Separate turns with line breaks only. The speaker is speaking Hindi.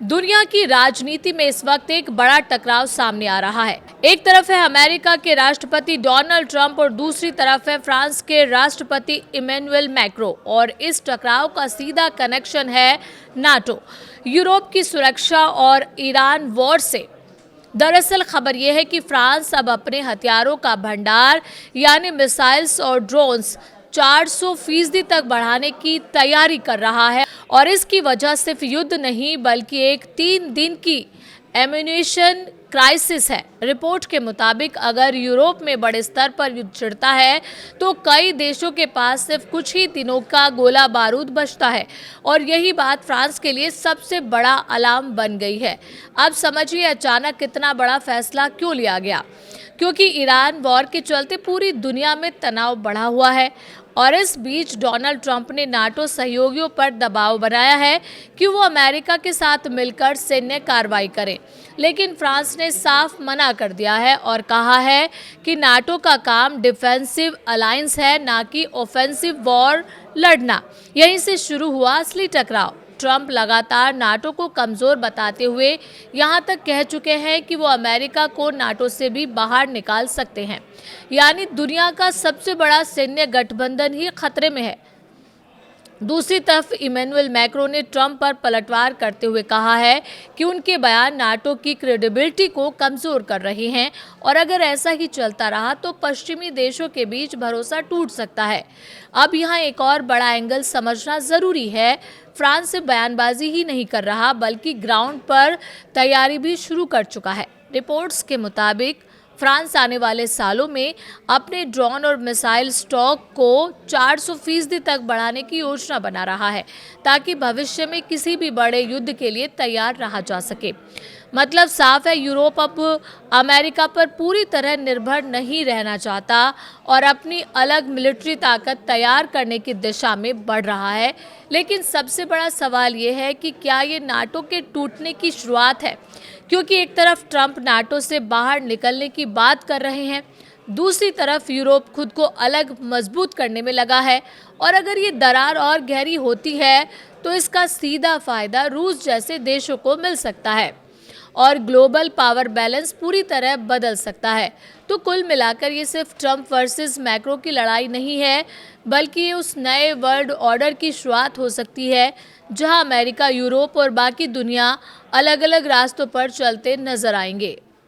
दुनिया की राजनीति में इस वक्त एक बड़ा टकराव सामने आ रहा है। एक तरफ है अमेरिका के राष्ट्रपति डोनाल्ड ट्रंप और दूसरी तरफ है फ्रांस के राष्ट्रपति इमैनुअल मैक्रों, और इस टकराव का सीधा कनेक्शन है नाटो, यूरोप की सुरक्षा और ईरान वॉर से। दरअसल खबर यह है कि फ्रांस अब अपने हथियारों का भंडार यानी मिसाइल्स और ड्रोन्स 400% तक बढ़ाने की तैयारी कर रहा है, और इसकी वजह सिर्फ युद्ध नहीं बल्कि एक 3 दिन की एम्यूनेशन क्राइसिस है। रिपोर्ट के मुताबिक अगर यूरोप में बड़े स्तर पर युद्ध छिड़ता है तो कई देशों के पास सिर्फ कुछ ही दिनों का गोला बारूद बचता है, और यही बात फ्रांस के लिए सबसे बड़ा अलार्म बन गई है। अब समझिए अचानक कितना बड़ा फैसला क्यों लिया गया, क्योंकि ईरान वॉर के चलते पूरी दुनिया में तनाव बढ़ा हुआ है, और इस बीच डोनाल्ड ट्रंप ने नाटो सहयोगियों पर दबाव बनाया है कि वो अमेरिका के साथ मिलकर सैन्य कार्रवाई करें। लेकिन फ्रांस ने साफ मना कर दिया है और कहा है कि नाटो का काम डिफेंसिव अलायंस है, ना कि ऑफेंसिव वॉर लड़ना। यहीं से शुरू हुआ असली टकराव। ट्रंप लगातार नाटो को कमजोर बताते हुए यहां तक कह चुके हैं कि वो अमेरिका को नाटो से भी बाहर निकाल सकते हैं, यानी दुनिया का सबसे बड़ा सैन्य गठबंधन ही खतरे में है। दूसरी तरफ इमैनुअल मैक्रों ने ट्रंप पर पलटवार करते हुए कहा है कि उनके बयान नाटो की क्रेडिबिलिटी को कमजोर कर रहे हैं, और अगर ऐसा ही चलता रहा तो पश्चिमी देशों के बीच भरोसा टूट सकता है। अब यहाँ एक और बड़ा एंगल समझना जरूरी है। फ्रांस से बयानबाजी ही नहीं कर रहा बल्कि ग्राउंड पर तैयारी भी शुरू कर चुका है। रिपोर्ट्स के मुताबिक फ्रांस आने वाले सालों में अपने ड्रोन और मिसाइल स्टॉक को 400% तक बढ़ाने की योजना बना रहा है, ताकि भविष्य में किसी भी बड़े युद्ध के लिए तैयार रहा जा सके। मतलब साफ है, यूरोप अब अमेरिका पर पूरी तरह निर्भर नहीं रहना चाहता और अपनी अलग मिलिट्री ताकत तैयार करने की दिशा में बढ़ रहा है। लेकिन सबसे बड़ा सवाल ये है कि क्या ये नाटो के टूटने की शुरुआत है, क्योंकि एक तरफ ट्रंप नाटो से बाहर निकलने की बात कर रहे हैं, दूसरी तरफ यूरोप खुद को अलग मजबूत करने में लगा है, और अगर ये दरार और गहरी होती है तो इसका सीधा फायदा रूस जैसे देशों को मिल सकता है और ग्लोबल पावर बैलेंस पूरी तरह बदल सकता है। तो कुल मिलाकर ये सिर्फ ट्रंप वर्सेस मैक्रो की लड़ाई नहीं है, बल्कि ये उस नए वर्ल्ड ऑर्डर की शुरुआत हो सकती है जहां अमेरिका, यूरोप और बाकी दुनिया अलग अलग रास्तों पर चलते नजर आएंगे।